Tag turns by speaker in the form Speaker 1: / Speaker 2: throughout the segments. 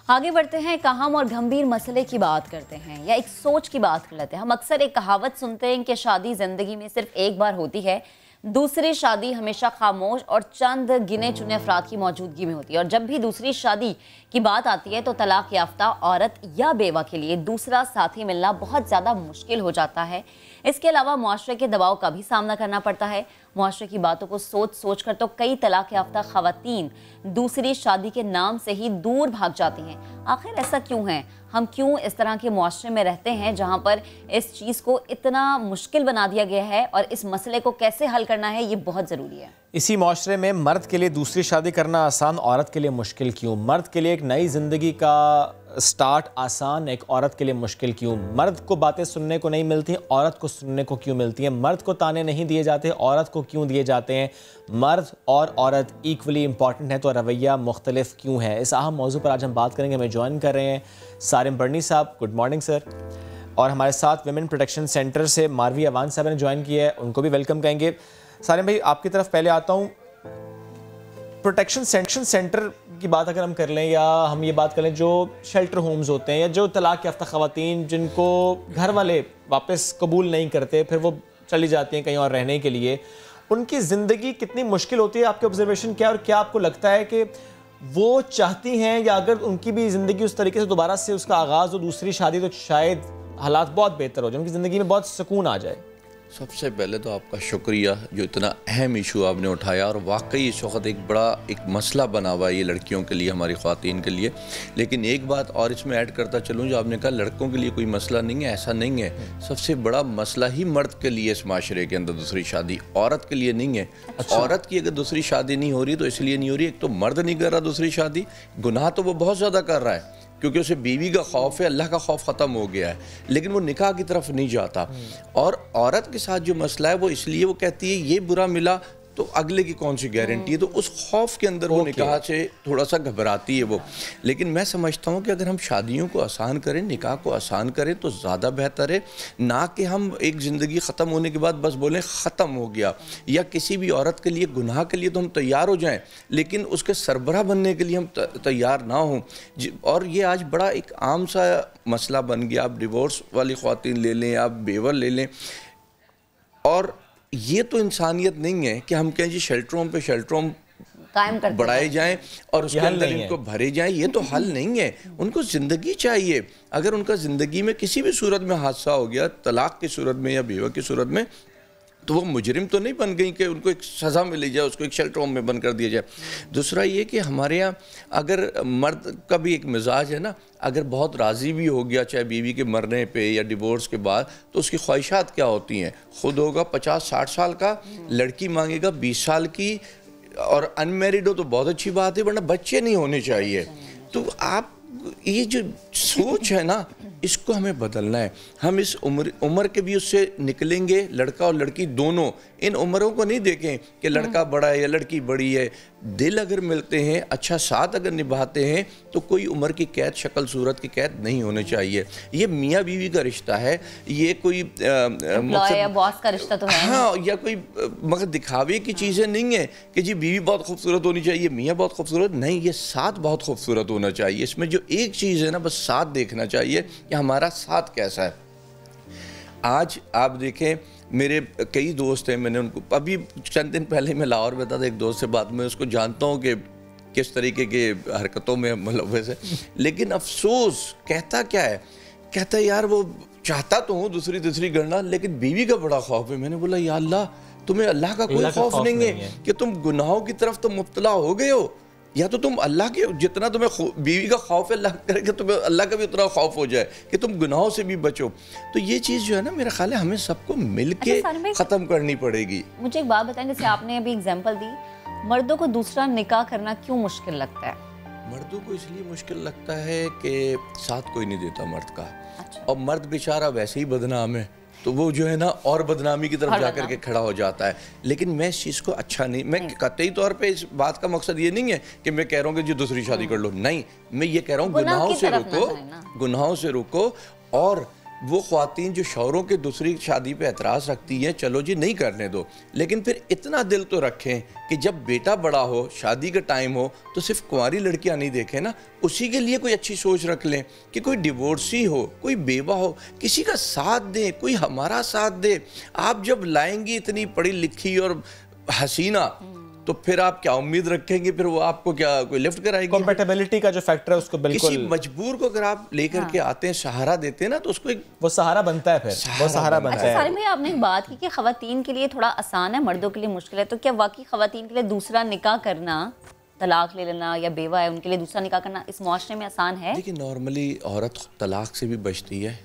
Speaker 1: آگے بڑھتے ہیں، ایک اہم اور گھمبیر مسئلے کی بات کرتے ہیں یا ایک سوچ کی بات کر لیتے ہیں۔ ہم اکثر ایک کہاوت سنتے ہیں کہ شادی زندگی میں صرف ایک بار ہوتی ہے، دوسری شادی ہمیشہ خاموش اور چند گنے چنے افراد کی موجودگی میں ہوتی ہے، اور جب بھی دوسری شادی کی بات آتی ہے تو طلاق یافتہ عورت یا بیوہ کے لیے دوسرا ساتھی ملنا بہت زیادہ مشکل ہو جاتا ہے۔ اس کے علاوہ معاشرے کے دباؤ کا بھی سامنا کرنا پڑتا ہے۔ معاشرے کی باتوں کو سوچ کر تو کئی طلاق یافتہ خواتین دوسری شادی کے نام سے ہی دور بھاگ جاتی ہیں۔ آخر ایسا کیوں ہے؟ ہم کیوں اس طرح کے معاشرے میں رہتے ہیں جہاں پر اس چیز کو اتنا مشکل بنا دیا گیا ہے، اور اس مسئلے کو کیسے حل کرنا ہے یہ بہت ضروری ہے۔
Speaker 2: اسی معاشرے میں مرد کے لیے دوسری شادی کرنا آسان، عورت کے لیے مشکل کیوں؟ مرد کے لیے ایک نئی زندگی کا سٹارٹ آسان، ایک عورت کے لیے مشکل کیوں؟ مرد کو باتیں سننے کو نہیں ملتی، عورت کو سننے کو کیوں ملتی ہیں؟ مرد کو تانے نہیں دیے جاتے، عورت کو کیوں دیے جاتے ہیں؟ مرد اور عورت ایکولی امپورٹنٹ ہے تو رویہ مختلف کیوں ہے؟ اس اہم موضوع پر آج ہم بات کریں گے۔ ہمیں جوائن کر رہے ہیں سارم برنی صاحب، گڈ مارننگ سر، اور ہمارے ساتھ ویمن پروٹیکشن سینٹر سے ماروی اوان صاحب نے جوائن کیا ہے، ان کو بھی ویلکم کہیں گے۔ سارم بھائی، آپ کی طرف پہلے آتا ہوں۔ پروٹیکشن سینٹر کی بات اگر ہم کر لیں، یا ہم یہ بات کریں جو شیلٹر ہومز ہوتے ہیں یا جو طلاق یافتہ خواتین جن کو گھر والے واپس قبول نہیں کرتے، پھر وہ چلی جاتی ہیں کہیں اور رہنے کے لیے، ان کی زندگی کتنی مشکل ہوتی ہے؟ آپ کے آبزرویشن کیا، اور کیا آپ کو لگتا ہے کہ وہ چاہتی ہیں، یا اگر ان کی بھی زندگی اس طریقے سے دوبارہ سے اس کا آغاز ہو دوسری شادی، تو شاید حالات بہت بہتر ہو جائے، ان کی زندگی میں بہت سکون آ جائے؟
Speaker 3: سب سے پہلے تو آپ کا شکریہ جو اتنا اہم ایشو آپ نے اٹھایا، اور واقعی اس وقت ایک بڑا مسئلہ بنا ہوا ہے یہ لڑکیوں کے لیے، ہماری خواتین کے لیے۔ لیکن ایک بات اور اس میں ایڈ کرتا چلوں، جو آپ نے کہا لڑکوں کے لیے کوئی مسئلہ نہیں ہے، ایسا نہیں ہے۔ سب سے بڑا مسئلہ ہی مرد کے لیے اس معاشرے کے اندر دوسری شادی، عورت کے لیے نہیں ہے۔ عورت کی اگر دوسری شادی نہیں ہو رہی تو اس لیے نہیں ہو رہی، ایک تو مرد نہیں کر رہا دوسری شادی، گناہ تو وہ بہت زیادہ کر رہا ہے کیونکہ اسے بیوی کا خوف ہے، اللہ کا خوف ختم ہو گیا ہے، لیکن وہ نکاح کی طرف نہیں جاتا۔ اور عورت کے ساتھ جو مسئلہ ہے وہ اس لیے وہ کہتی ہے یہ برا ملا تو اگلے کی کون سی گارنٹی ہے، تو اس خوف کے اندر وہ نکاح سے تھوڑا سا گھبراتی ہے وہ۔ لیکن میں سمجھتا ہوں کہ اگر ہم شادیوں کو آسان کریں، نکاح کو آسان کریں تو زیادہ بہتر ہے، نہ کہ ہم ایک زندگی ختم ہونے کے بعد بس بولیں ختم ہو گیا۔ یا کسی بھی عورت کے لیے گناہ کے لیے تو ہم تیار ہو جائیں، لیکن اس کے سربراہ بننے کے لیے ہم تیار نہ ہوں۔ اور یہ آج بڑا ایک عام سا مسئلہ بن گیا، آپ ڈیورس والی خواتین لے لیں، آپ بیوہ لے لیں، اور یہ تو انسانیت نہیں ہے کہ ہم کہیں جی شیلٹروں پہ شیلٹروں بڑھائے جائیں اور اس کے اندر ان کو بھرے جائیں، یہ تو حل نہیں ہے۔ ان کو زندگی چاہیے۔ اگر ان کا زندگی میں کسی بھی صورت میں حادثہ ہو گیا، طلاق کی صورت میں یا بیوہ کی صورت میں، تو وہ مجرم تو نہیں بن گئی کہ ان کو ایک سزا ملی جائے، اس کو ایک شیلٹر ہوم میں بند کر دیا جائے۔ دوسرا یہ کہ ہمارے ہاں اگر مرد کا بھی ایک مزاج ہے نا، اگر بہت راضی بھی ہو گیا چاہے بیوی کے مرنے پہ یا ڈیورس کے بعد، تو اس کی خواہشات کیا ہوتی ہیں؟ خود ہوگا 50-60 سال کا، لڑکی مانگے گا 20 سال کی، اور ان میریڈ ہو تو بہت اچھی بات ہے، ورنہ بچے نہیں ہونے چاہیے۔ تو آپ یہ جو سوچ ہے نا، اس کو ہمیں بدلنا ہے۔ ہم اس عمر کے بھی اس سے نکلیں گے، لڑکا اور لڑکی دونوں ان عمروں کو نہیں دیکھیں کہ لڑکا بڑا ہے یا لڑکی بڑی ہے۔ دل اگر ملتے ہیں، اچھا ساتھ اگر نبھاتے ہیں، تو کوئی عمر کی قید، شکل صورت کی قید نہیں ہونے چاہیے۔ یہ میاں بیوی کا رشتہ ہے، یہ کوئی
Speaker 1: باس کا رشتہ تو ہے،
Speaker 3: ہاں، یا کوئی مگر دکھاوے کی چیزیں نہیں ہیں کہ جی بیوی بہت خوبصورت ہونی چاہیے، میاں بہت خوبصورت نہیں، یہ ساتھ بہت خوبصورت ہونا چاہیے۔ اس میں جو ایک چیز ہے نا، بس ساتھ دیکھنا چاہیے کہ ہمارا ساتھ کیسا ہے۔ آج آپ دیکھیں، میرے کئی دوست ہیں، میں نے ان کو ابھی چند دن پہلے میں لاہور میں تھا، ایک دوست سے بات، میں اس کو جانتا ہوں کہ کس طریقے کے حرکتوں میں ملوث ہے، لیکن افسوس کہتا کیا ہے؟ کہتا ہے یار وہ چاہتا تو ہوں دوسری گرنا، لیکن بیوی کا بڑا خوف ہے۔ میں نے بولا یا اللہ، تمہیں اللہ کا کوئی خوف نہیں ہے کہ تم گناہوں کی طرف تو مبتلا ہو گئے ہو، یا تو تم اللہ کے جتنا تمہیں بیوی کا خوف ہے، اللہ کرے کہ تمہیں اللہ کا بھی اتنا خوف ہو جائے کہ تم گناہوں سے بھی بچو۔ تو یہ چیز جو ہے نا، میرا خیال ہے ہمیں سب کو مل کے ختم کرنی پڑے گی۔
Speaker 1: مجھے ایک بات بتائیں، جیسے آپ نے ابھی اگزامپل دی، مردوں کو دوسرا نکاح کرنا کیوں مشکل لگتا ہے؟
Speaker 3: مردوں کو اس لیے مشکل لگتا ہے کہ ساتھ کوئی نہیں دیتا مرد کا، اور مرد بیچارہ ویسے ہی بدنام ہے، تو وہ جو ہے نا اور بدنامی کی طرف جا کر کے کھڑا ہو جاتا ہے۔ لیکن میں اس چیز کو اچھا نہیں، میں قطعی طور پہ اس بات کا مقصد یہ نہیں ہے کہ میں کہہ رہا ہوں کہ جو دوسری شادی کر لو، نہیں، میں یہ کہہ رہا ہوں گناہوں سے رکو، اور وہ خواتین جو شوہروں کے دوسری شادی پہ اعتراض رکھتی ہیں، چلو جی نہیں کرنے دو، لیکن پھر اتنا دل تو رکھیں کہ جب بیٹا بڑا ہو، شادی کا ٹائم ہو، تو صرف کنواری لڑکیاں نہیں دیکھیں نا، اسی کے لیے کوئی اچھی سوچ رکھ لیں کہ کوئی ڈیورسی ہو، کوئی بیوہ ہو، کسی کا ساتھ دیں، کوئی ہمارا ساتھ دے۔ آپ جب لائیں گی اتنی پڑھی لکھی اور حسینہ، تو پھر آپ کیا امید رکھیں گے؟ پھر وہ آپ کو کیا کوئی لفٹ کرائے گی؟
Speaker 2: کمپیٹیبلٹی کا جو فیکٹر ہے اس کو بالکل،
Speaker 3: کسی مجبور کو اگر آپ لے کر کے آتے ہیں، سہارا دیتے ہیں نا، تو اس کو ایک
Speaker 2: وہ سہارا بنتا ہے، پھر وہ سہارا بنتا ہے۔
Speaker 1: اچھا سالم بھائی، آپ نے ایک بات کی کہ خواتین کے لیے تھوڑا آسان ہے، مردوں کے لیے مشکل ہے، تو کیا واقعی خواتین کے لیے دوسرا نکاح کرنا، طلاق لے لینا، یا بیوہ ہے ان کے لیے دوسرا نکاح کرنا اس معاشرے میں آسان ہے؟
Speaker 3: دیکھیں نارملی عورت طلاق سے بھی بچتی ہے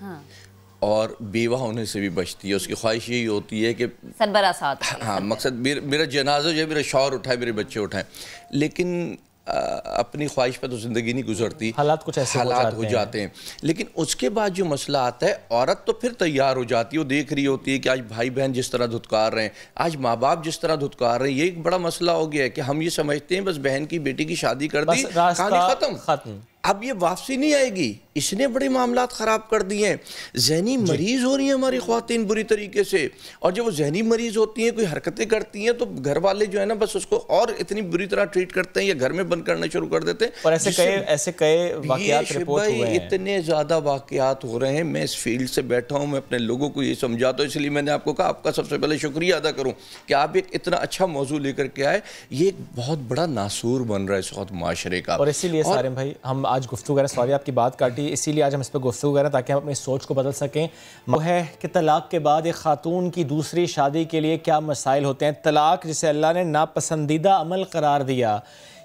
Speaker 3: اور بیوہ ہونے سے بھی بچتی ہے، اس کی خواہش یہی ہوتی ہے کہ
Speaker 1: سربراہ ساتھ،
Speaker 3: ہاں، مقصد میرا جنازہ جو ہے میرا شوہر اٹھائے، میرے بچے اٹھائیں، لیکن اپنی خواہش پہ تو زندگی نہیں گزرتی،
Speaker 2: حالات کچھ ایسے
Speaker 3: ہو جاتے ہیں۔ لیکن اس کے بعد جو مسئلہ آتا ہے، عورت تو پھر تیار ہو جاتی ہے، وہ دیکھ رہی ہوتی ہے کہ آج بھائی بہن جس طرح دھتکار رہے ہیں، آج ماں باپ جس طرح دھتکار رہے ہیں، یہ ایک بڑا مسئلہ ہو گیا ہے کہ ہم یہ سمجھتے ہیں بس بہن کی بیٹی کی شادی کر دی، کہانی ختم، اب یہ واپسی نہیں آئے گی۔ اس نے بڑے معاملات خراب کر دیے ہیں، ذہنی مریض ہو رہی ہیں ہماری خواتین بری طریقے سے، اور جب وہ ذہنی مریض ہوتی ہیں، کوئی حرکتیں کرتی ہیں، تو گھر والے جو ہے نا بس اس کو اور اتنی بری طرح ٹریٹ کرتے ہیں یا گھر میں بند کرنا شروع کر دیتے ہیں۔
Speaker 2: اور ایسے کئی واقعات رپورٹ ہوئے ہیں،
Speaker 3: اتنے زیادہ واقعات ہو رہے ہیں۔ میں اس فیلڈ سے بیٹھا ہوں، میں اپنے لوگوں کو یہ سمجھاتا ہوں، اس لیے میں نے آپ کو کہا آپ کا سب سے پہلے شکریہ ادا کروں کہ آپ ایک اتنا اچھا موضوع لے کر کے آئے۔ یہ ایک بہت بڑا ناسور بن رہا ہے اس وقت معاشرے کا،
Speaker 2: اور اسی لیے سالم بھائی ہم آج گفتگو کر رہے ہیں، سوری آپ کی بات کاٹی، اسی لیے آج ہم اس پہ گفتگو کر رہے ہیں تاکہ ہم اپنی سوچ کو بدل سکیں۔ وہ ہے کہ طلاق کے بعد ایک خاتون کی دوسری شادی کے لیے کیا مسائل ہوتے ہیں۔ طلاق جسے اللہ نے ناپسندیدہ عمل قرار دیا،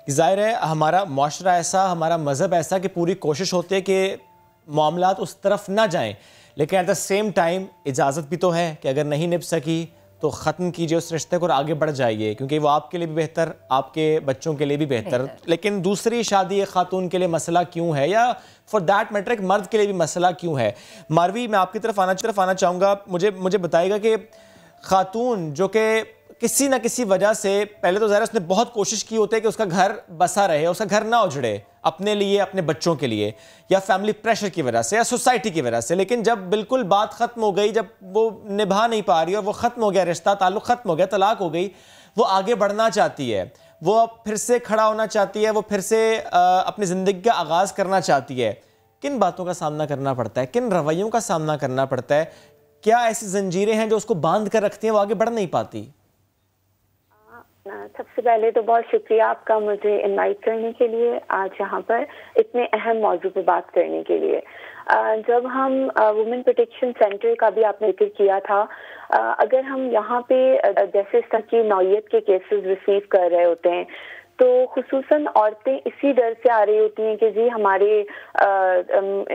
Speaker 2: ظاہر ہے ہمارا معاشرہ ایسا، ہمارا مذہب ایسا کہ پوری کوشش ہوتی ہے کہ معاملات اس طرف نہ جائیں، لیکن ایٹ دا سیم ٹائم اجازت بھی تو ہے کہ اگر نہیں نبھ سکی تو ختم کیجئے اس رشتے کو اور آگے بڑھ جائیے، کیونکہ وہ آپ کے لیے بھی بہتر، آپ کے بچوں کے لیے بھی بہتر۔ لیکن دوسری شادی ایک خاتون کے لیے مسئلہ کیوں ہے، یا فار دیٹ میٹر ایک مرد کے لیے بھی مسئلہ کیوں ہے؟ ماروی، میں آپ کی طرف آنا چاہوں گا، مجھے بتائے گا کہ خاتون جو کہ کسی نہ کسی وجہ سے، پہلے تو ظاہر اس نے بہت کوشش کی ہوتی ہے کہ اس کا گھر بسا رہے، اس کا گھر نہ اجڑے اپنے لیے، اپنے بچوں کے لیے، یا فیملی پریشر کی وجہ سے یا سوسائٹی کی وجہ سے، لیکن جب بالکل بات ختم ہو گئی، جب وہ نبھا نہیں پا رہی اور وہ ختم ہو گیا، رشتہ تعلق ختم ہو گیا، طلاق ہو گئی، وہ آگے بڑھنا چاہتی ہے، وہ پھر سے کھڑا ہونا چاہتی ہے، وہ پھر سے اپنی زندگی کا آغاز کرنا چاہتی ہے، کن باتوں کا سامنا کرنا پڑتا ہے، کن رویوں کا سامنا کرنا پڑتا ہے؟ کیا ایسی زنجیریں ہیں جو اس کو باندھ کر رکھتی ہیں، وہ آگے بڑھ نہیں پاتی؟
Speaker 4: سب سے پہلے تو بہت شکریہ آپ کا مجھے انوائٹ کرنے کے لیے، آج یہاں پر اتنے اہم موضوع پہ بات کرنے کے لیے۔ جب ہم وومن پروٹیکشن سینٹر کا بھی آپ نے ذکر کیا تھا، اگر ہم یہاں پہ جیسے اس طرح کی نوعیت کے کیسز ریسیو کر رہے ہوتے ہیں تو خصوصاً عورتیں اسی ڈر سے آ رہی ہوتی ہیں کہ جی ہمارے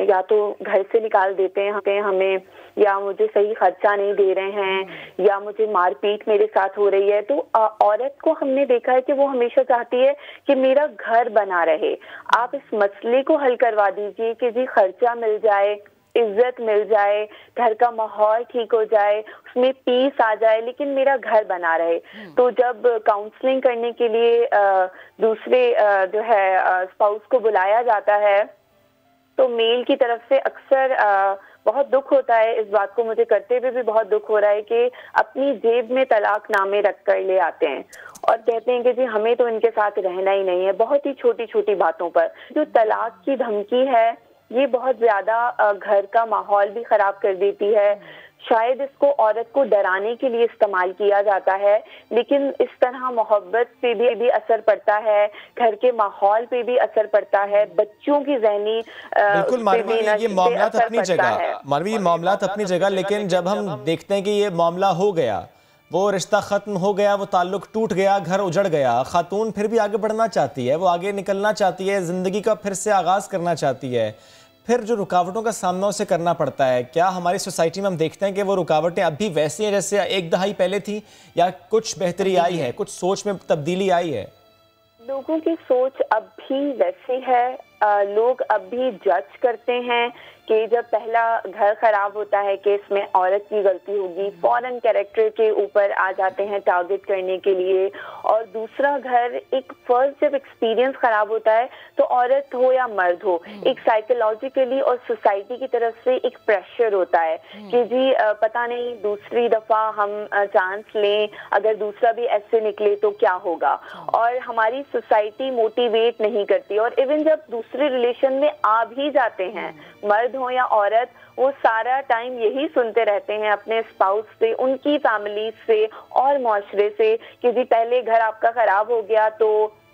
Speaker 4: یا تو گھر سے نکال دیتے ہیں ہمیں، یا مجھے صحیح خرچہ نہیں دے رہے ہیں، یا مجھے مار پیٹ میرے ساتھ ہو رہی ہے۔ تو عورت کو ہم نے دیکھا ہے کہ وہ ہمیشہ چاہتی ہے کہ میرا گھر بنا رہے، آپ اس مسئلے کو حل کروا دیجئے کہ جی خرچہ مل جائے، عزت مل جائے، گھر کا ماحول ٹھیک ہو جائے، اس میں پیس آ جائے، لیکن میرا گھر بنا رہے۔ تو جب کاؤنسلنگ کرنے کے لیے دوسرے جو ہے اسپاؤس کو بلایا جاتا ہے تو میل کی طرف سے اکثر بہت دکھ ہوتا ہے، اس بات کو مجھے کرتے ہوئے بھی بہت دکھ ہو رہا ہے کہ اپنی جیب میں طلاق نامے رکھ کر لے آتے ہیں اور کہتے ہیں کہ جی ہمیں تو ان کے ساتھ رہنا ہی نہیں ہے، بہت ہی چھوٹی چھوٹی باتوں پر۔ جو طلاق کی دھمکی ہے یہ بہت زیادہ گھر کا ماحول بھی خراب کر دیتی ہے۔ شاید اس کو عورت کو ڈرانے کے لیے استعمال کیا جاتا ہے، لیکن اس طرح محبت پہ بھی اثر پڑتا ہے، گھر کے ماحول پہ بھی اثر پڑتا ہے، بچوں کی ذہنی
Speaker 2: بالکل ماروی، یہ معاملات اپنی جگہ، ماروی یہ معاملات اپنی جگہ، لیکن جب ہم دیکھتے ہیں کہ یہ معاملہ ہو گیا، وہ رشتہ ختم ہو گیا، وہ تعلق ٹوٹ گیا، گھر اجڑ گیا، خاتون پھر بھی آگے بڑھنا چاہتی ہے، وہ آگے نکلنا چاہتی ہے، زندگی کا پھر سے آغاز کرنا چاہتی ہے، پھر جو رکاوٹوں کا سامنا اسے کرنا پڑتا ہے، کیا ہماری سوسائٹی میں ہم دیکھتے ہیں کہ وہ رکاوٹیں اب بھی ویسی ہیں جیسے ایک دہائی پہلے تھی، یا کچھ بہتری آئی ہے، کچھ سوچ میں تبدیلی آئی ہے؟
Speaker 4: لوگوں کی سوچ اب بھی ویسی ہے، لوگ اب بھی جج کرتے ہیں کہ جب پہلا گھر خراب ہوتا ہے کہ اس میں عورت کی غلطی ہوگی، فوراً کیریکٹر کے اوپر آ جاتے ہیں ٹارگٹ کرنے کے لیے. اور دوسرا گھر ایک فرسٹ جب ایکسپیرینس خراب ہوتا ہے تو عورت ہو یا مرد ہو، ایک سائیکولوجیکلی اور سوسائٹی کی طرف سے ایک پریشر ہوتا ہے کہ جی پتہ نہیں دوسری دفعہ ہم چانس لیں، اگر دوسرا بھی ایسے نکلے تو کیا ہوگا. اور ہماری سوسائٹی موٹیویٹ نہیں کرتی. اور ایون جب دوسرے ریلیشن میں آ بھی جاتے ہیں، مرد ہو یا عورت، وہ سارا ٹائم یہی سنتے رہتے ہیں اپنے اسپاؤس سے، ان کی فیملی سے اور معاشرے سے کہ جی پہلے گھر آپ کا خراب ہو گیا تو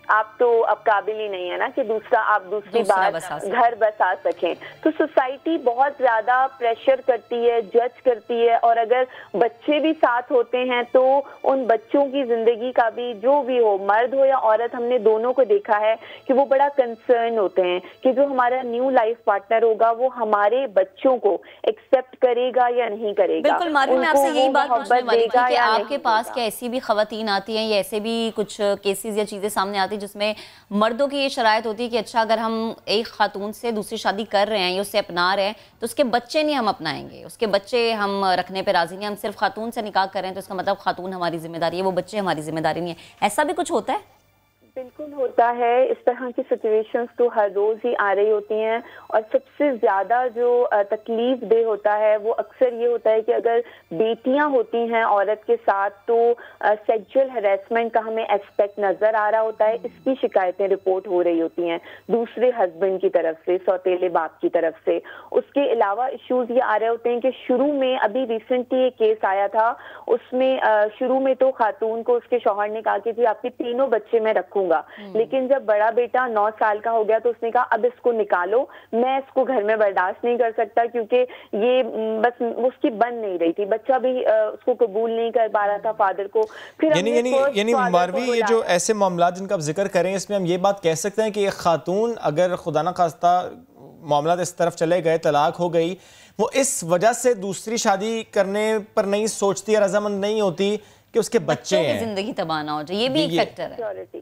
Speaker 4: آپ تو اب قابل ہی نہیں ہے نا کہ آپ دوسری بار گھر بسا سکیں. تو سوسائٹی بہت زیادہ پریشر کرتی ہے، جج کرتی ہے. اور اگر بچے بھی ساتھ ہوتے ہیں تو ان بچوں کی زندگی کا بھی، جو بھی ہو مرد ہو یا عورت، ہم نے دونوں کو دیکھا ہے کہ وہ بڑا کنسرن ہوتے ہیں کہ جو ہمارا نیو لائف پارٹنر ہوگا وہ ہمارے بچوں کو ایکسپٹ کرے گا یا نہیں کرے گا.
Speaker 1: بالکل مارو، میں آپ سے یہی بات پوچھنے والی تھی کہ آپ کے پاس کیا ایسی بھی خواتین آتی ہیں یا ایسے بھی کچھ کیسز یا چیزیں سامنے آتی جس میں مردوں کی یہ شرائط ہوتی ہے کہ اچھا اگر ہم ایک خاتون سے دوسری شادی کر رہے ہیں یا اسے اپنا رہے ہیں تو اس کے بچے نہیں ہم اپنائیں گے، اس کے بچے ہم رکھنے پہ راضی نہیں، ہم صرف خاتون سے نکاح کر رہے ہیں تو اس کا مطلب خاتون ہماری ذمہ داری ہے، وہ بچے ہماری ذمہ داری نہیں ہے. ایسا بھی کچھ ہوتا ہے؟
Speaker 4: بالکل ہوتا ہے. اس طرح کی سچویشنز تو ہر روز ہی آ رہی ہوتی ہیں. اور سب سے زیادہ جو تکلیف دہ ہوتا ہے وہ اکثر یہ ہوتا ہے کہ اگر بیٹیاں ہوتی ہیں عورت کے ساتھ تو سیکچول ہراسمنٹ کا ہمیں ایسپیکٹ نظر آ رہا ہوتا ہے. اس کی شکایتیں رپورٹ ہو رہی ہوتی ہیں دوسرے ہسبینڈ کی طرف سے، سوتیلے باپ کی طرف سے. اس کے علاوہ ایشوز یہ آ رہے ہوتے ہیں کہ شروع میں، ابھی ریسنٹلی ایک کیس آیا تھا، اس میں شروع میں تو خاتون کو اس کے شوہر نے کہا کہ جی آپ کے تینوں بچے میں رکھوں گا، لیکن جب بڑا بیٹا 9 سال کا ہو گیا تو اس نے کہا اب اس کو نکالو، میں اس کو گھر میں برداشت نہیں کر سکتا، کیونکہ یہ بس اس کی بن نہیں رہی تھی. بچہ بھی اس کو قبول نہیں کر پا رہا تھا فادر کو. پھر
Speaker 2: یعنی ماروی، یہ جو ایسے معاملات جن کا آپ ذکر کریں، اس میں ہم یہ بات کہہ سکتے ہیں کہ ایک خاتون اگر خدا نہ خواستہ معاملات اس طرف چلے گئے، طلاق ہو گئی، وہ اس وجہ سے دوسری شادی کرنے پر نہیں سوچتی یا رضامند نہیں ہوتی کہ اس کے بچے ہیں،
Speaker 1: زندگی تباہ نہ ہو جائے. یہ بھی ایک فیکٹر ہے.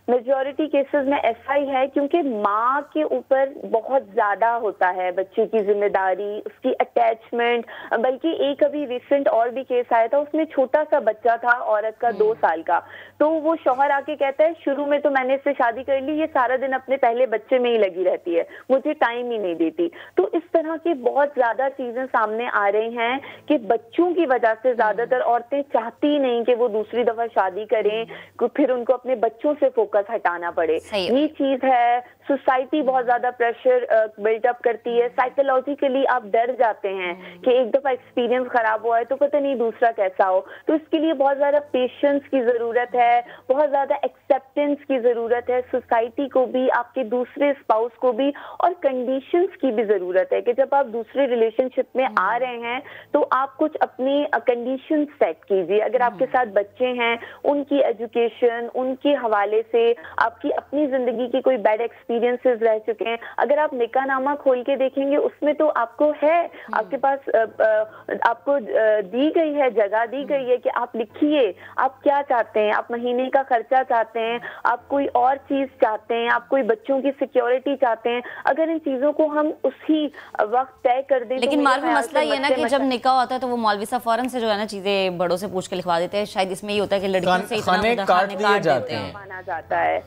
Speaker 4: میجورٹی کیسز میں ایسا ہی ہے کیونکہ ماں کے اوپر بہت زیادہ ہوتا ہے بچے کی ذمہ داری، اس کی اٹیچمنٹ. بلکہ ایک ابھی ریسنٹ اور بھی کیس آیا تھا، اس میں چھوٹا سا بچہ تھا عورت کا 2 سال کا. تو وہ شوہر آ کے کہتا ہے شروع میں تو میں نے اس سے شادی کر لی، یہ سارا دن اپنے پہلے بچے میں ہی لگی رہتی ہے، مجھے ٹائم ہی نہیں دیتی. تو اس طرح کی بہت زیادہ چیزیں سامنے آ رہی ہیں کہ بچوں کی وجہ سے زیادہ تر عورتیں چاہتی نہیں کہ وہ دوسری دفعہ شادی کریں، پھر ان کو اپنے بچوں سے فوکس ہٹانا پڑے. یہ چیز ہے. سوسائٹی بہت زیادہ پریشر بلڈ اپ کرتی ہے. سائیکولوجیکلی آپ ڈر جاتے ہیں کہ ایک دفعہ ایکسپیرینس خراب ہوا ہے تو پتہ نہیں دوسرا کیسا ہو. تو اس کے لیے بہت زیادہ پیشنس کی ضرورت ہے، بہت زیادہ ایکسیپٹنس کی ضرورت ہے. سوسائٹی کو بھی، آپ کے دوسرے اسپاؤس کو بھی، اور کنڈیشنز کی بھی ضرورت ہے کہ جب آپ دوسرے ریلیشن شپ میں آ رہے ہیں تو آپ کچھ اپنی کنڈیشن سیٹ کیجیے. اگر آپ کے ساتھ بچے ہیں، ان کی ایجوکیشن، ان کے حوالے سے آپ کی اپنی زندگی کی کوئی بیڈ ایکسپیرینسز رہ چکے ہیں، اگر آپ نکاح نامہ کھول کے دیکھیں گے اس میں تو آپ کو ہے، آپ کے پاس آپ کو دی گئی ہے، جگہ دی گئی ہے کہ آپ لکھیے آپ کیا چاہتے ہیں، آپ مہینے کا خرچہ چاہتے ہیں، آپ کوئی اور چیز چاہتے ہیں، آپ کوئی بچوں کی سیکیورٹی چاہتے ہیں. اگر ان چیزوں کو ہم اسی وقت طے کر دیں.
Speaker 1: لیکن مولوی مسئلہ یہ نا کہ جب نکاح ہوتا ہے تو وہ مولوی صاحب فوراً سے جو ہے نا چیزیں بڑوں سے پوچھ کے لکھوا دیتے ہیں. شاید اس میں یہ ہوتا ہے کہ لڑکیوں سے اتنا کاٹ دیتے ہیں
Speaker 4: مانا جاتا ہے.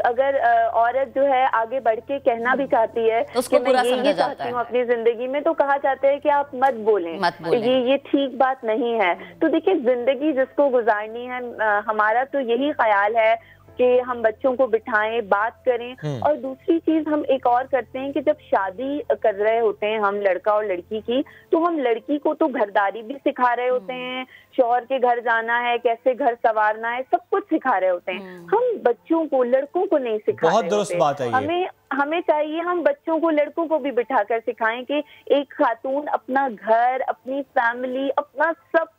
Speaker 4: اگر عورت جو ہے آگے بڑھ کے کہنا بھی چاہتی ہے کہ میں یہ چاہتی ہوں اپنی زندگی میں، تو کہا جاتا ہے کہ آپ مت بولیں، یہ ٹھیک بات نہیں ہے. تو دیکھیں زندگی جس کو گزارنی ہے، ہمارا تو یہی خیال ہے کہ ہم بچوں کو بٹھائیں، بات کریں. اور دوسری چیز ہم ایک اور کرتے ہیں کہ جب شادی کر رہے ہوتے ہیں ہم لڑکا اور لڑکی کی، تو ہم لڑکی کو تو گھرداری بھی سکھا رہے ہوتے ہیں، شوہر کے گھر جانا ہے، کیسے گھر سنوارنا ہے، سب کچھ سکھا رہے ہوتے ہیں. ہم بچوں کو، لڑکوں کو نہیں سکھا رہے ہوتے.
Speaker 2: بہت درست بات ہے یہ.
Speaker 4: ہمیں چاہیے ہم بچوں کو، لڑکوں کو بھی بٹھا کر سکھائیں کہ ایک خاتون اپنا گھر، اپنی فیملی، اپنا سب